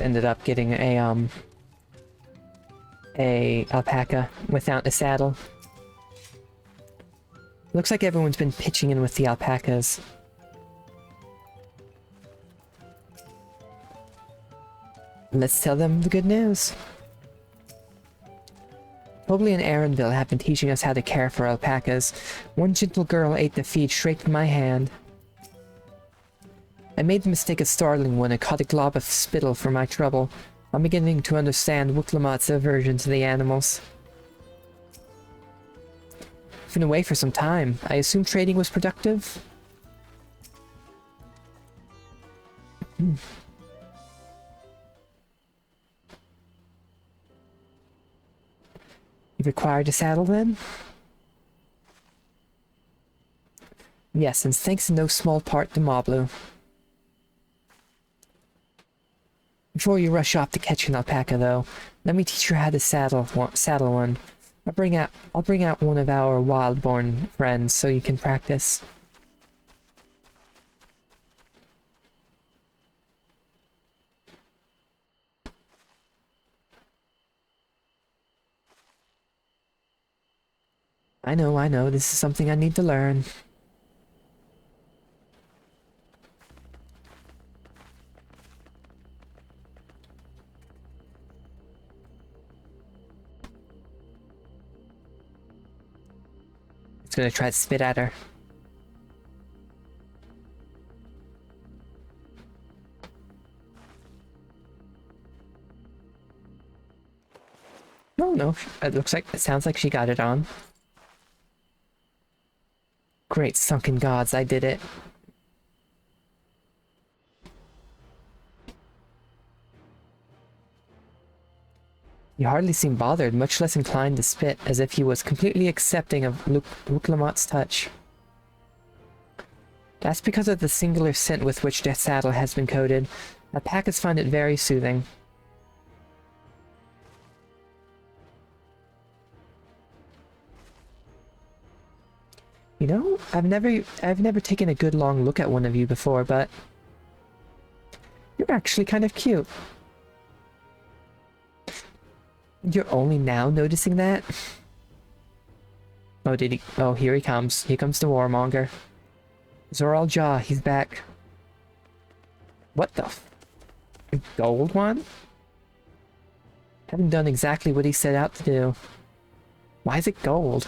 ended up getting a alpaca without a saddle. Looks like everyone's been pitching in with the alpacas. Let's tell them the good news. Mobley and Aaronville have been teaching us how to care for alpacas. One gentle girl ate the feed straight from my hand. I made the mistake of startling one and caught a glob of spittle for my trouble. I'm beginning to understand Wuklamot's aversion to the animals. I've been away for some time. I assume trading was productive? You required a saddle then? Yes, and thanks in no small part to Moblu. Before you rush off to catch an alpaca, though, let me teach you how to saddle one. I'll bring out one of our wild-born friends so you can practice. I know, this is something I need to learn. It's gonna try to spit at her. No, it sounds like she got it on. Great sunken gods, I did it. He hardly seemed bothered, much less inclined to spit, as if he was completely accepting of Wuklamot's touch. That's because of the singular scent with which their saddle has been coated. Alpacas find it very soothing. You know, I've never taken a good long look at one of you before, but you're actually kind of cute. You're only now noticing that? Oh, did he? Oh, here he comes. Here comes the warmonger. Zoral Jaw, he's back. What the a gold one? Haven't done exactly what he set out to do. Why is it gold?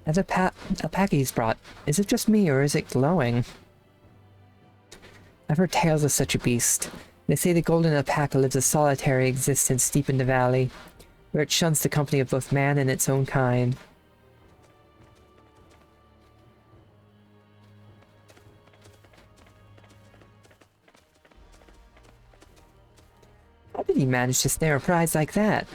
As alpaca he's brought, is it just me or is it glowing? I've heard tales of such a beast. They say the golden alpaca lives a solitary existence deep in the valley, where it shuns the company of both man and its own kind. How did he manage to snare a prize like that?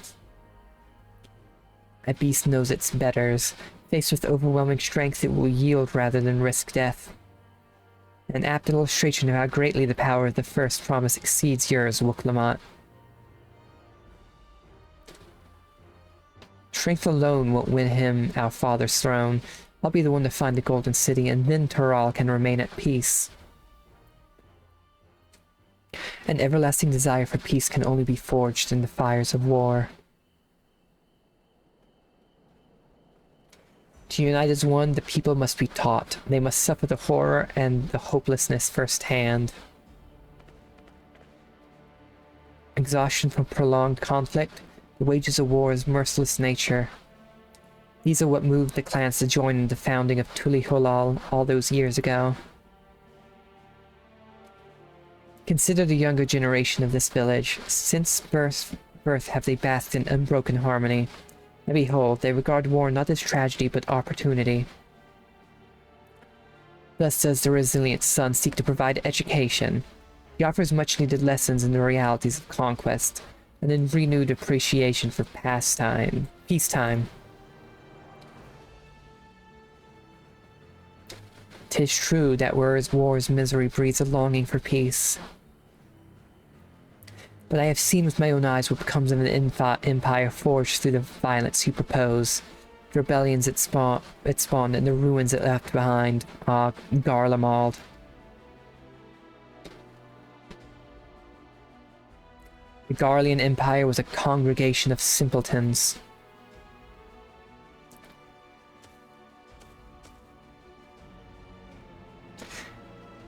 A beast knows its betters. Faced with overwhelming strength, it will yield rather than risk death. An apt illustration of how greatly the power of the first promise exceeds yours, Wuklamot. Strength alone won't win him our father's throne. I'll be the one to find the Golden City, and then Tural can remain at peace. An everlasting desire for peace can only be forged in the fires of war. To unite as one, the people must be taught. They must suffer the horror and the hopelessness firsthand. Exhaustion from prolonged conflict, the wages of war's merciless nature. These are what moved the clans to join in the founding of Tuli Holal all those years ago. Consider the younger generation of this village. Since birth have they basked in unbroken harmony. And behold, they regard war not as tragedy, but opportunity. Thus does the resilient son seek to provide education. He offers much-needed lessons in the realities of conquest, and in renewed appreciation for peacetime. 'Tis true that whereas war's misery breeds a longing for peace. But I have seen with my own eyes what becomes of an empire forged through the violence you propose. The rebellions it spawned and the ruins it left behind. Ah, Garlemald. The Garlean Empire was a congregation of simpletons.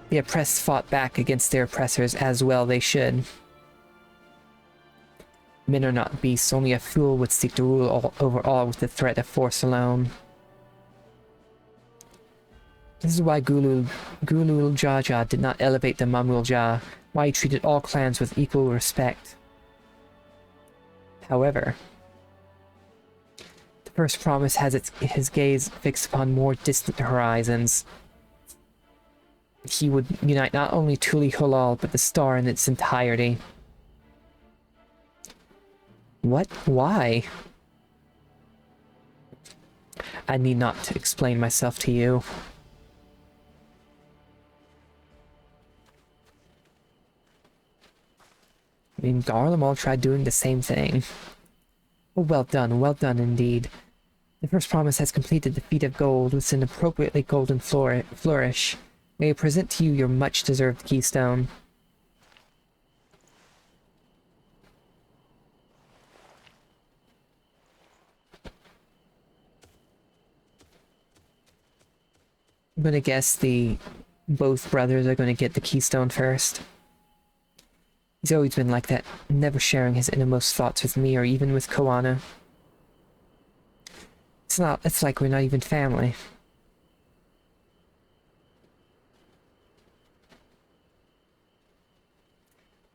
The oppressed fought back against their oppressors, as well they should. Men are not beasts, only a fool would seek to rule over all with the threat of force alone. This is why Gulul Jaja did not elevate the Mamul Jah, why he treated all clans with equal respect. However, the First Promise has his gaze fixed upon more distant horizons. He would unite not only Tuli Holal, but the star in its entirety. What? Why? I need not to explain myself to you. I mean, Garlemald tried doing the same thing. Oh, well done indeed. The First Promise has completed the feat of gold with an appropriately golden flourish. May I present to you your much-deserved keystone. I'm gonna guess both brothers are gonna get the keystone first. He's always been like that, never sharing his innermost thoughts with me or even with Koana. It's like we're not even family.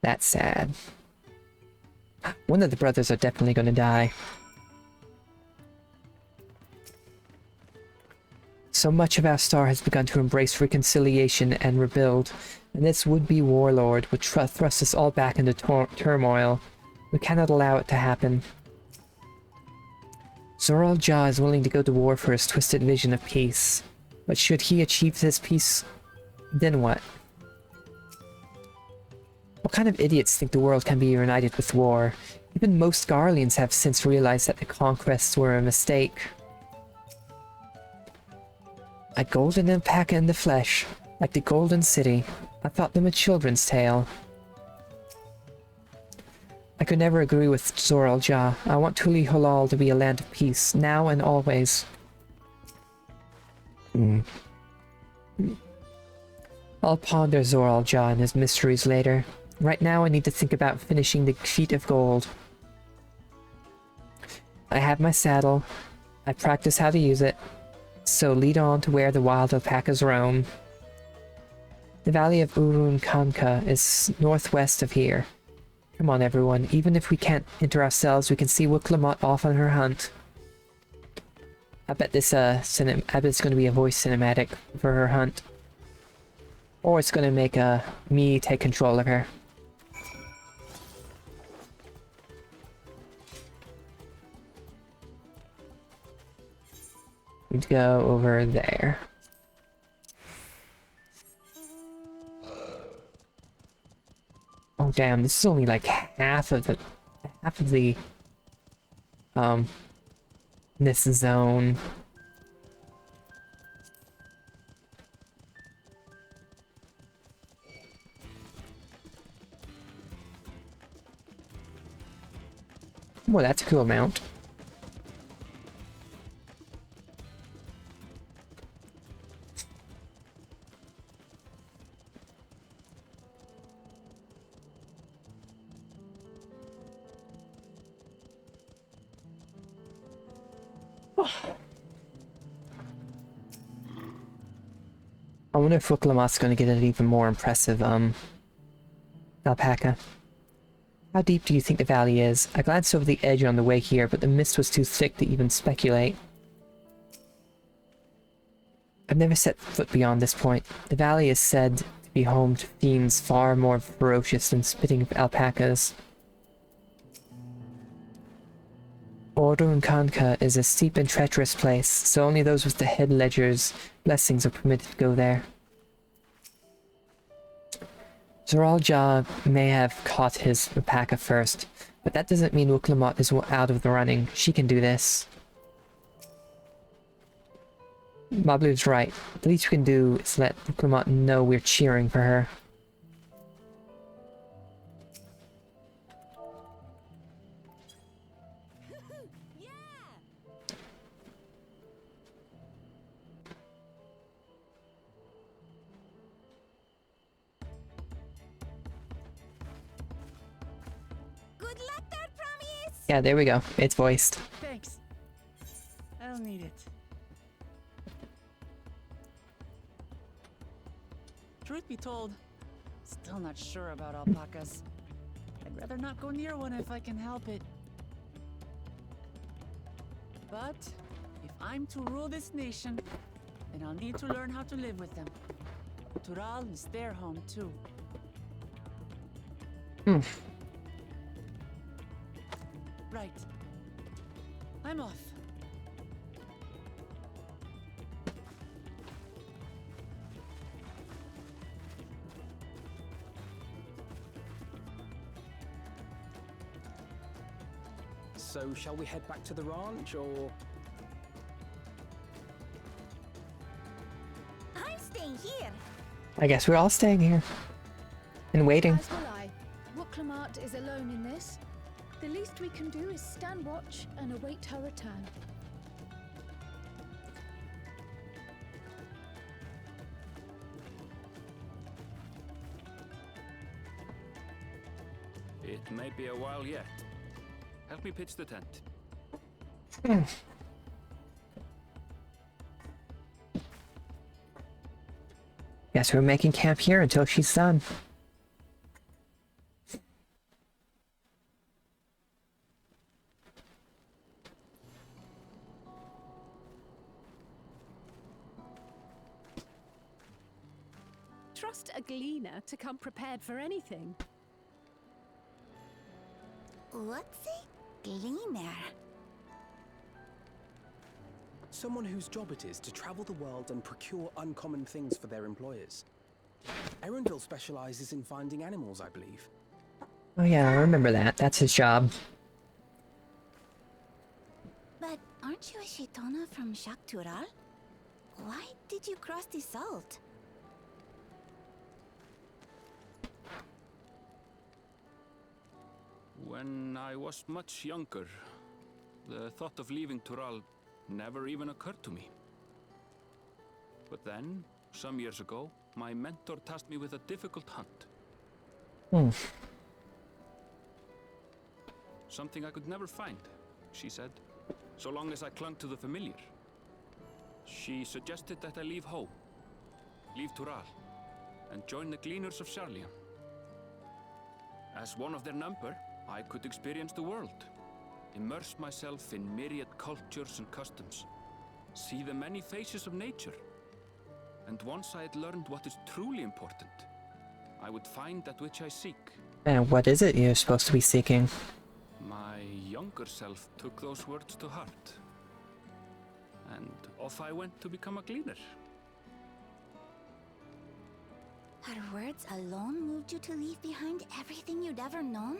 That's sad. One of the brothers are definitely gonna die. So much of our star has begun to embrace reconciliation and rebuild, and this would-be warlord would thrust us all back into turmoil. We cannot allow it to happen. Zoral Jah is willing to go to war for his twisted vision of peace, but should he achieve this peace, then what? What kind of idiots think the world can be united with war? Even most Garleans have since realized that the conquests were a mistake. A golden alpaca in the flesh, like the Golden City. I thought them a children's tale. I could never agree with Zoral Jah. I want Tuli Holal to be a land of peace, now and always. I'll ponder Zoral Jah and his mysteries later. Right now I need to think about finishing the sheet of gold. I have my saddle. I practice how to use it. So lead on to where the wild alpacas roam. The valley of Urun Kanka is northwest of here. Come on everyone, even if we can't enter ourselves, we can see Wuklamot off on her hunt. I bet this I bet it's gonna be a voice cinematic for her hunt. Or it's gonna make me take control of her. We'd go over there. Oh damn, this is only like half of the this zone. Well, that's a cool mount. I wonder if Wuklamot's gonna get an even more impressive, alpaca. How deep do you think the valley is? I glanced over the edge on the way here, but the mist was too thick to even speculate. I've never set foot beyond this point. The valley is said to be home to fiends far more ferocious than spitting alpacas. Orun Kanka is a steep and treacherous place, so only those with the head ledger's blessings are permitted to go there. Zoral Jah may have caught his alpaca first, but that doesn't mean Wuklamot is out of the running. She can do this. Mablu's right. The least we can do is let Wuklamot know we're cheering for her. Good luck there, Promise! Yeah, there we go. It's voiced. Thanks. I'll need it. Truth be told, still not sure about alpacas. I'd rather not go near one if I can help it. But if I'm to rule this nation, then I'll need to learn how to live with them. Tural is their home too. Right. I'm off. So, shall we head back to the ranch, or...? I'm staying here. I guess we're all staying here. And waiting. As will I. Wooklamart is alone in this. The least we can do is stand watch and await her return. It may be a while yet. Help me pitch the tent. Guess we're making camp here until she's done. Trust a gleaner to come prepared for anything. What's a gleaner? Someone whose job it is to travel the world and procure uncommon things for their employers. Erendil specializes in finding animals, I believe. Oh yeah, I remember that. That's his job. But aren't you a Shitona from Shaktural? Why did you cross the salt? When I was much younger, the thought of leaving Tural never even occurred to me. But then, some years ago, my mentor tasked me with a difficult hunt. Something I could never find, she said, so long as I clung to the familiar. She suggested that I leave home, leave Tural, and join the Gleaners of Sharlayan. As one of their number, I could experience the world, immerse myself in myriad cultures and customs, see the many faces of nature. And once I had learned what is truly important, I would find that which I seek. And what is it you're supposed to be seeking? My younger self took those words to heart, and off I went to become a gleaner. Her words alone moved you to leave behind everything you'd ever known?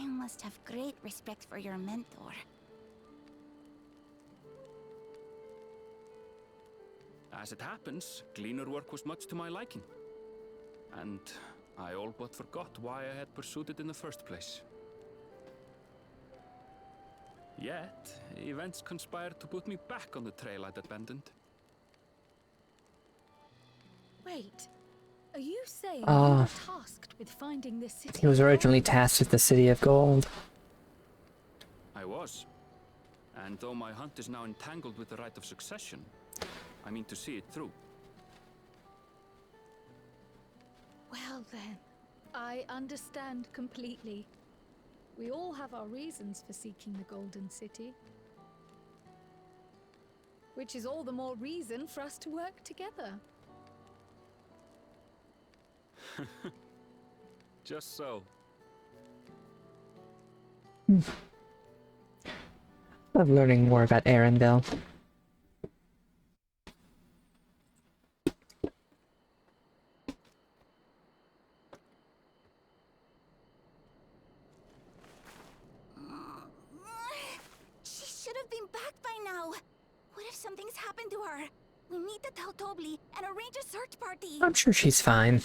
You must have great respect for your mentor. As it happens, gleaner work was much to my liking, and I all but forgot why I had pursued it in the first place. Yet, events conspired to put me back on the trail I'd abandoned. Wait, are you saying you Ah. were tasked with finding this city? He was originally tasked with the City of Gold. I was. And though my hunt is now entangled with the right of succession, I mean to see it through. Well then, I understand completely. We all have our reasons for seeking the Golden City. Which is all the more reason for us to work together. Just so. Love learning more about Arendelle. She should have been back by now. What if something's happened to her? We need to tell Tobli and arrange a search party. I'm sure she's fine.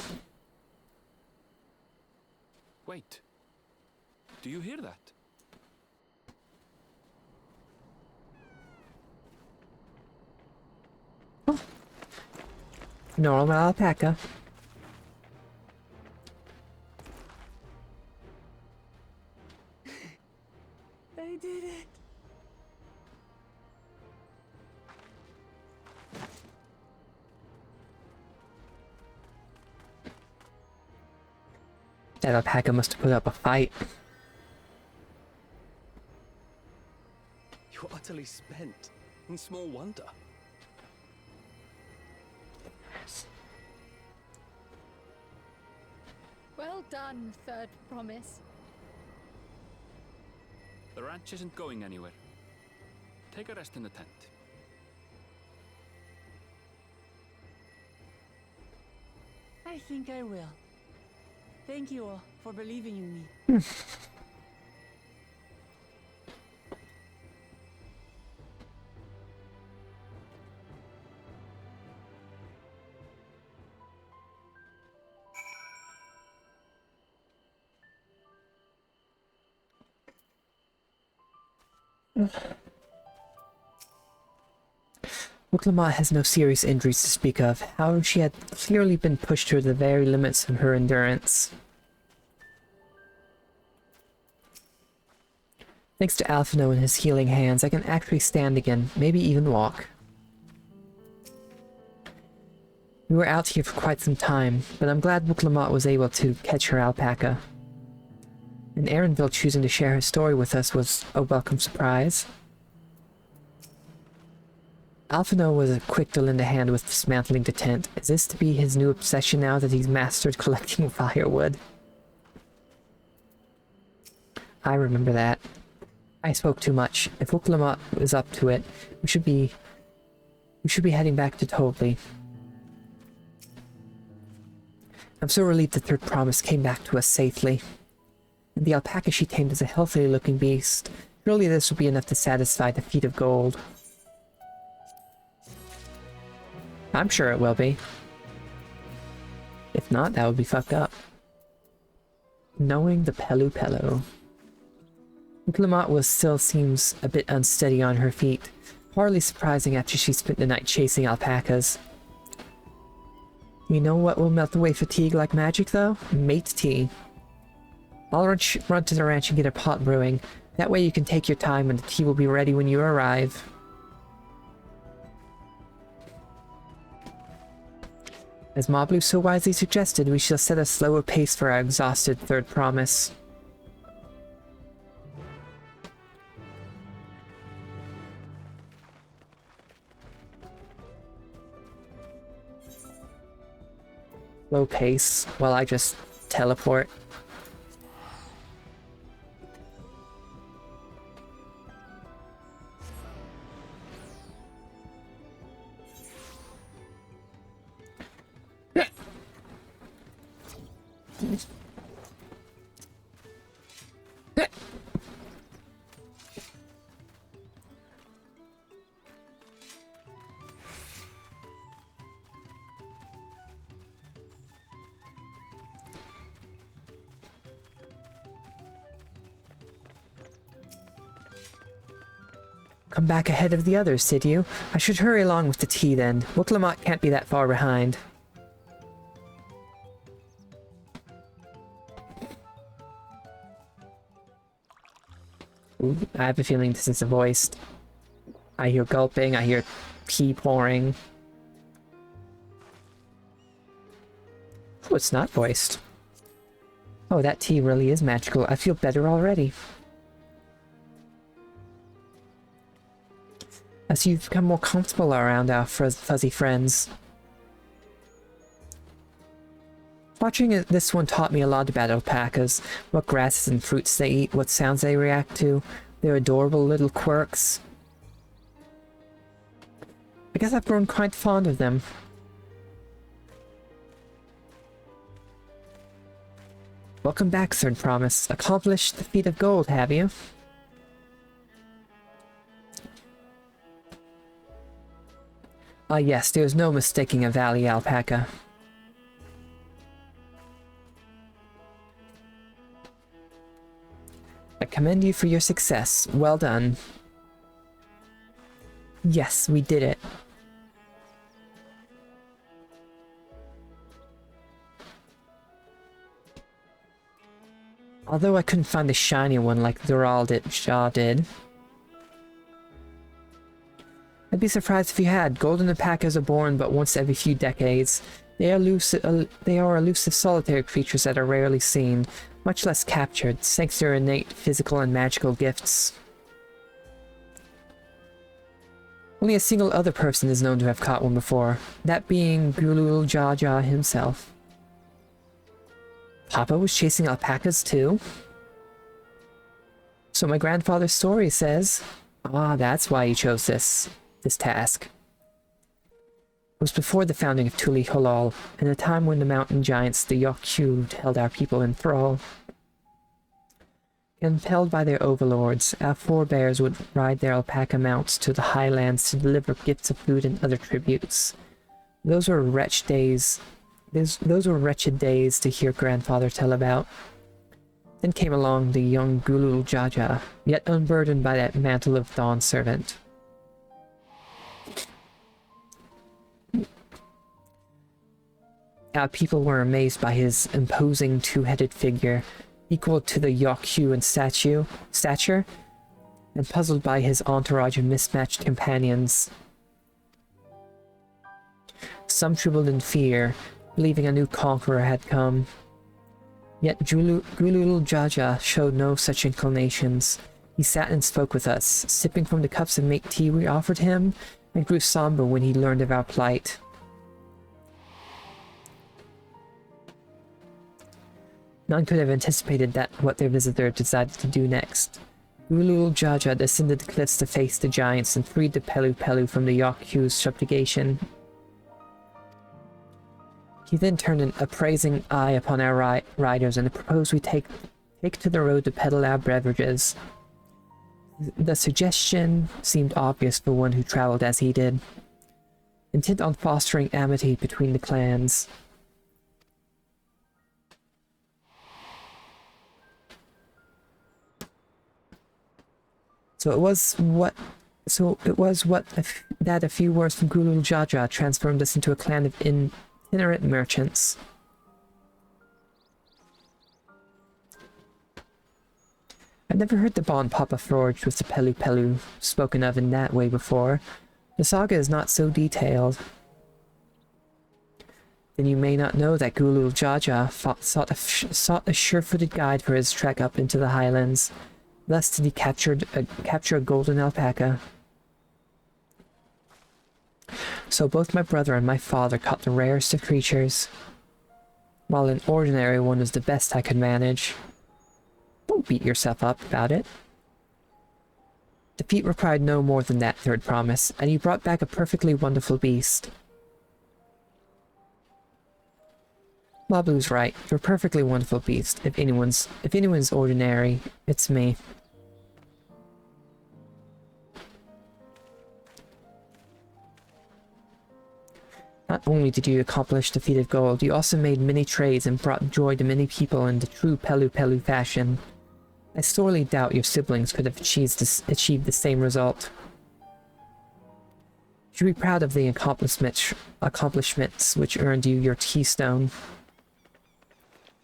Wait. Do you hear that? Normal alpaca. I did it. That alpaca must have put up a fight. You're utterly spent, and small wonder. Well done, third promise. The ranch isn't going anywhere. Take a rest in the tent. I think I will. Thank you all for believing in me. Wiclamot has no serious injuries to speak of. However, she had clearly been pushed to the very limits of her endurance. Thanks to Alphino and his healing hands, I can actually stand again, maybe even walk. We were out here for quite some time, but I'm glad Wiclamot was able to catch her alpaca. And Arendelle choosing to share her story with us was a welcome surprise. Alphino was quick to lend a hand with dismantling the tent. Is this to be his new obsession now that he's mastered collecting firewood? I remember that. I spoke too much. If Wiclamot is up to it, we should be heading back to Tovley. I'm so relieved the third promise came back to us safely. And the alpaca she tamed is a healthy looking beast. Surely this will be enough to satisfy the feet of gold. I'm sure it will be. If not, that would be fucked up. Knowing the Pelu. Wiclamot still seems a bit unsteady on her feet. Hardly surprising after she spent the night chasing alpacas. You know what will melt away fatigue like magic, though? Mate tea. I'll run to the ranch and get a pot brewing. That way you can take your time and the tea will be ready when you arrive. As Mablu so wisely suggested, we shall set a slower pace for our exhausted third promise. Low pace, while I just teleport. Come back ahead of the others, did you? I should hurry along with the tea then. Wiclamot can't be that far behind. Ooh, I have a feeling this is a voiced. I hear gulping, I hear tea pouring. Oh, it's not voiced. Oh, that tea really is magical. I feel better already. As you've become more comfortable around our fuzzy friends. Watching this one taught me a lot about alpacas, what grasses and fruits they eat, what sounds they react to, their adorable little quirks. I guess I've grown quite fond of them. Welcome back, Third Promise. Accomplished the feat of gold, have you? Ah yes, there is no mistaking a valley alpaca. I commend you for your success. Well done. Yes, we did it. Although I couldn't find the shiny one like Shaw did. I'd be surprised if you had. Golden alpacas are born but once every few decades. They are elusive solitary creatures that are rarely seen, much less captured, thanks to their innate physical and magical gifts. Only a single other person is known to have caught one before, that being Gulul Jaja himself. Papa was chasing alpacas too? So my grandfather's story says. Ah, that's why he chose this task. It was before the founding of Tuli Halal, in a time when the mountain giants, the Yok'Yu, held our people in thrall. Compelled by their overlords, our forebears would ride their alpaca mounts to the highlands to deliver gifts of food and other tributes. Those were wretched days to hear grandfather tell about. Then came along the young Gulul Jaja, yet unburdened by that mantle of Dawn servant. Our people were amazed by his imposing two-headed figure, equal to the Yok'Yu in stature, and puzzled by his entourage of mismatched companions. Some trembled in fear, believing a new conqueror had come. Yet Gulul Jaja showed no such inclinations. He sat and spoke with us, sipping from the cups of make tea we offered him, and grew somber when he learned of our plight. None could have anticipated what their visitor decided to do next. Gulul Jaja descended the cliffs to face the giants and freed the Pelu Pelu from the Yok'Yu's subjugation. He then turned an appraising eye upon our riders and proposed we take to the road to peddle our beverages. The suggestion seemed obvious for one who traveled as he did, intent on fostering amity between the clans. So it was that a few words from Gulul Jaja transformed us into a clan of itinerant merchants. I've never heard the bond Papa forged with the Pelu Pelu spoken of in that way before. The saga is not so detailed. Then you may not know that Gulul Jaja sought a sure-footed guide for his trek up into the highlands. Thus did he capture a golden alpaca. So both my brother and my father caught the rarest of creatures, while an ordinary one was the best I could manage. Don't beat yourself up about it. The feat required no more than that, Third Promise, and you brought back a perfectly wonderful beast. Mablu's right. You're a perfectly wonderful beast. If anyone's ordinary, it's me. Not only did you accomplish the feat of gold, you also made many trades and brought joy to many people in the true Pelu Pelu fashion. I sorely doubt your siblings could have achieved the same result. You should be proud of the accomplishments which earned you your keystone.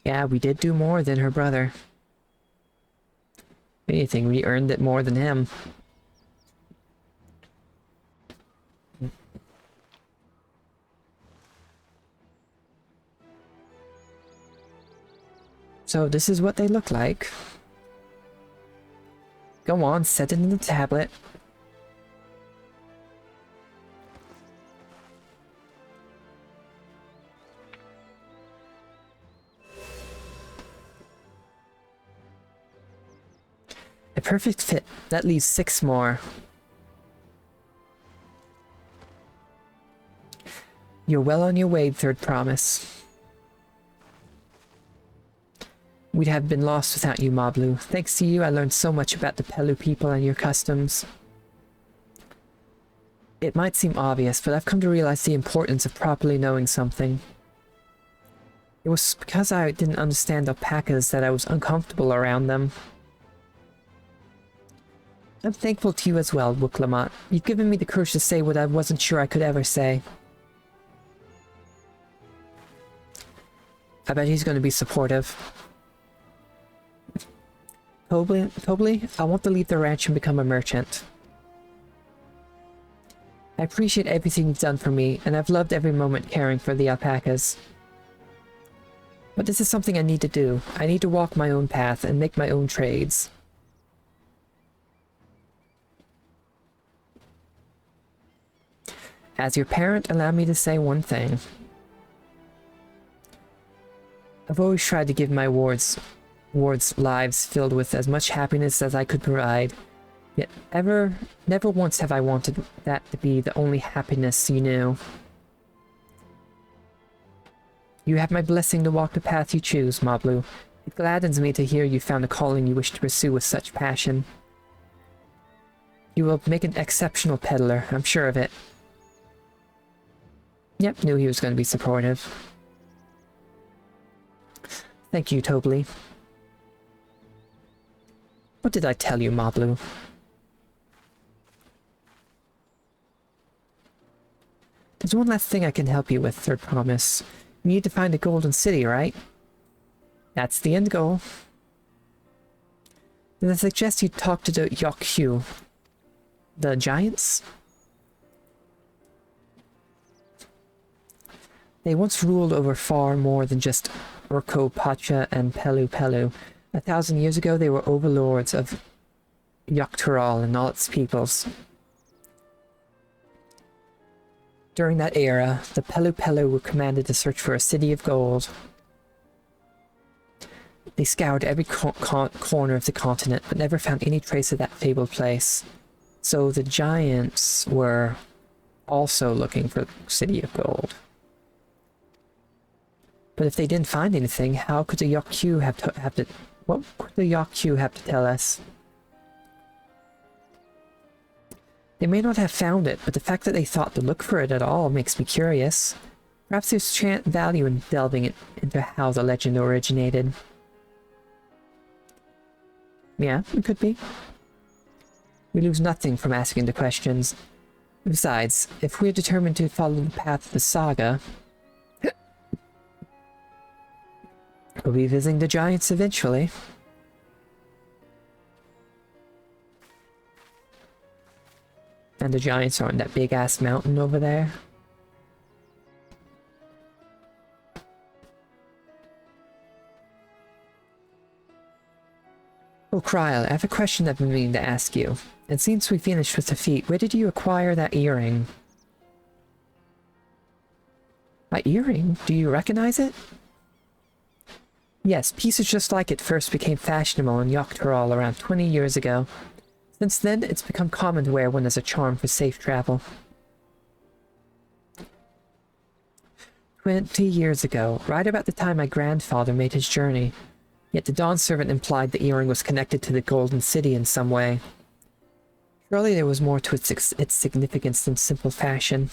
Yeah, we did do more than her brother. If anything, we earned it more than him. So this is what they look like. Go on, set it in the tablet. A perfect fit. That leaves 6 more. You're well on your way, Third Promise. We'd have been lost without you, Mablu. Thanks to you, I learned so much about the Pelu people and your customs. It might seem obvious, but I've come to realize the importance of properly knowing something. It was because I didn't understand alpacas that I was uncomfortable around them. I'm thankful to you as well, Wuklamot. You've given me the courage to say what I wasn't sure I could ever say. I bet he's going to be supportive. Tobly, I want to leave the ranch and become a merchant. I appreciate everything you've done for me, and I've loved every moment caring for the alpacas. But this is something I need to do. I need to walk my own path and make my own trades. As your parent, allow me to say one thing. I've always tried to give my wards lives filled with as much happiness as I could provide. Yet never once have I wanted that to be the only happiness you knew. You have my blessing to walk the path you choose, Mablu. It gladdens me to hear you found a calling you wish to pursue with such passion. You will make an exceptional peddler, I'm sure of it. Yep, knew he was going to be supportive. Thank you, Tobly. What did I tell you, Mablu? There's one last thing I can help you with, Third Promise. You need to find a golden city, right? That's the end goal. Then I suggest you talk to the Yokyu. The giants? They once ruled over far more than just Urko, Pacha, and Pelu Pelu. 1,000 years ago, they were overlords of Yoktural and all its peoples. During that era, the Pelu Pelu were commanded to search for a city of gold. They scoured every corner of the continent, but never found any trace of that fabled place. So the giants were also looking for the city of gold. But if they didn't find anything, how could the Yokyu what could the Yokyu have to tell us? They may not have found it, but the fact that they thought to look for it at all makes me curious. Perhaps there's value in delving into how the legend originated. Yeah, it could be. We lose nothing from asking the questions. Besides, if we're determined to follow the path of the saga, we'll be visiting the giants eventually. And the giants are on that big-ass mountain over there. Oh, Kryl, I have a question I've been meaning to ask you. And since we finished with the feat, where did you acquire that earring? My earring? Do you recognize it? Yes, pieces just like it first became fashionable in Yoktural around 20 years ago. Since then, it's become common to wear one as a charm for safe travel. 20 years ago, right about the time my grandfather made his journey. Yet the Dawn Servant implied the earring was connected to the Golden City in some way. Surely there was more to its significance than simple fashion.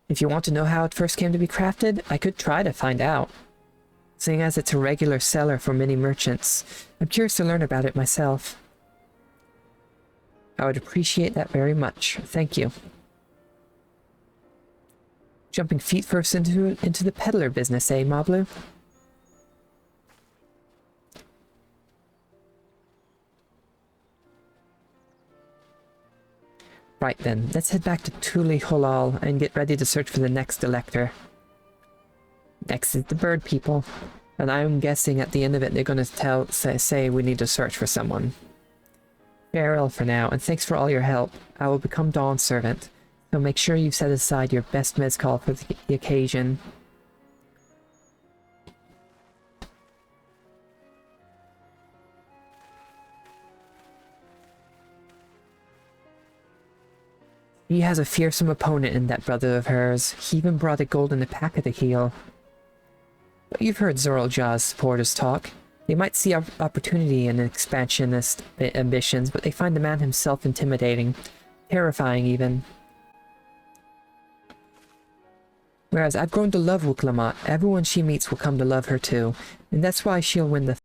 If you want to know how it first came to be crafted, I could try to find out. Seeing as it's a regular seller for many merchants, I'm curious to learn about it myself. I would appreciate that very much. Thank you. Jumping feet first into the peddler business, eh, Mablu? Right then, let's head back to Tuli Holal and get ready to search for the next elector. Next is the bird people, and I'm guessing at the end of it they're going to say we need to search for someone. Farewell for now, and thanks for all your help. I will become Dawn Servant, so make sure you set aside your best mezcal for the occasion. He has a fearsome opponent in that brother of hers. He even brought a golden alpaca to heal. But you've heard Zoral Jaw's supporters talk. They might see opportunity in expansionist ambitions, but they find the man himself intimidating, terrifying even. Whereas I've grown to love Wuklamat, everyone she meets will come to love her too, and that's why she'll win the